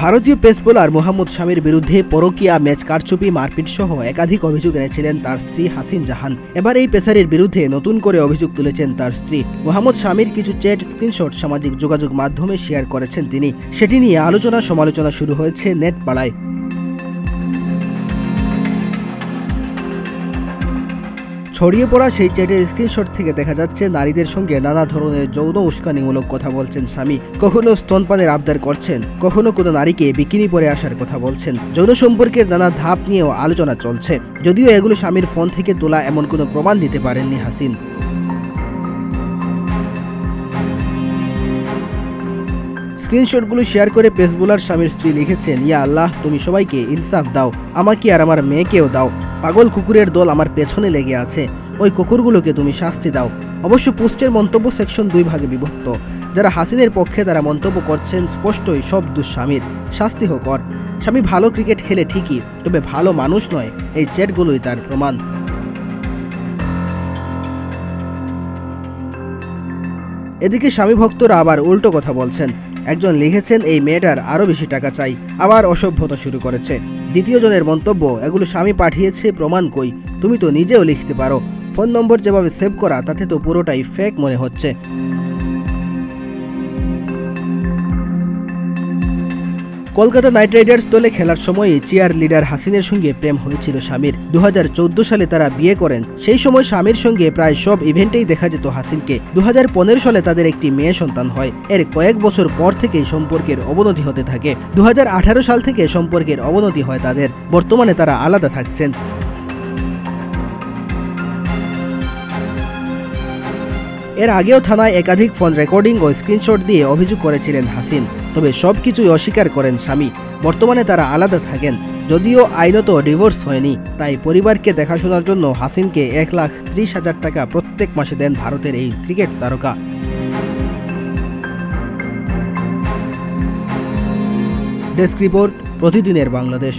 ভারতীয় pace bowler Mohammad শামির বিরুদ্ধে পরকীয়া, ম্যাচ কারচুপি, মারপিট সহ একাধিক অভিযোগ এনেছিলেন তার স্ত্রী হাসিন জাহান। এবার এই পেসারের বিরুদ্ধে নতুন করে অভিযোগ তুলেছেন তার স্ত্রী। মোহাম্মদ শামির কিছু চ্যাট স্ক্রিনশট সামাজিক যোগাযোগ মাধ্যমে শেয়ার করেছেন তিনি। সেটি নিয়ে আলোচনা সমালোচনা শুরু হয়েছে নেট পাড়ায়। ছড়িয়ে পড়া সেই চ্যাটের স্ক্রিনশট থেকে দেখা যাচ্ছে নারীদের সঙ্গে নানা ধরনের যৌন উস্কানিমূলক কথা বলছেন স্বামী। কখনো স্তনপানের আবদার করছেন, কখনো কোনো নারীকে বিকিনি পরে আসার কথা বলছেন। যৌন সম্পর্কের নানা ধাপ নিয়েও আলোচনা চলছে। যদিও এগুলো স্বামীর ফোন থেকে তোলা এমন কোনো প্রমাণ দিতে পারেননি হাসিন। স্ক্রিনশটগুলো শেয়ার করে পেস বোলার স্বামীর স্ত্রী লিখেছেন, ইয়া আল্লাহ, তুমি সবাইকে ইনসাফ দাও, আমাকে আর আমার মেয়েকেও দাও। পাগল কুকুরের দল আমার পেছনে লেগে আছে, ওই কুকুরগুলোকে তুমি শাস্তি দাও। অবশ্য পোস্টের মন্তব্য সেকশন দুই ভাগে বিভক্ত। যারা হাসিনের পক্ষে তারা মন্তব্য করছেন, স্পষ্টই সব দোষ স্বামীর, শাস্তি হোক ওর। স্বামী ভালো ক্রিকেট খেলে ঠিকই, তবে ভালো মানুষ নয়, এই চ্যাটগুলোই তার প্রমাণ। এদিকে স্বামী ভক্তরা আবার উল্টো কথা বলছেন। একজন লিখেছেন, এই মেয়েটার আরও বেশি টাকা চাই, আবার অসভ্যতা শুরু করেছে। দ্বিতীয় জনের মন্তব্য, এগুলো স্বামী পাঠিয়েছে, প্রমাণ কই, তুমি তো নিজেও লিখতে পারো। ফোন নম্বর যেভাবে সেভ করা, তাতে তো পুরোটাই ফেক মনে হচ্ছে। কলকাতা নাইট রাইডার্স দলে খেলার সময় চিয়ার লিডার হাসিনের সঙ্গে প্রেম হয়েছিল স্বামীর। 2014 সালে তারা বিয়ে করেন। সেই সময় স্বামীর সঙ্গে প্রায় সব ইভেন্টেই দেখা যেত হাসিনকে। 2015 সালে তাদের একটি মেয়ে সন্তান হয়। এর কয়েক বছর পর থেকেই সম্পর্কের অবনতি হতে থাকে। 2018 সাল থেকে সম্পর্কের অবনতি হয় তাদের। বর্তমানে তারা আলাদা থাকছেন। এর আগেও থানায় একাধিক ফোন রেকর্ডিং ও স্ক্রিনশট দিয়ে অভিযোগ করেছিলেন হাসিন, তবে সবকিছুই অস্বীকার করেন স্বামী। বর্তমানে তারা আলাদা থাকেন। যদিও আইনত ডিভোর্স হয়নি, তাই পরিবারকে দেখাশোনার জন্য হাসিনকে 1,30,000 টাকা প্রত্যেক মাসে দেন ভারতের এই ক্রিকেট তারকা। ডেস্ক রিপোর্ট, প্রতিদিনের বাংলাদেশ।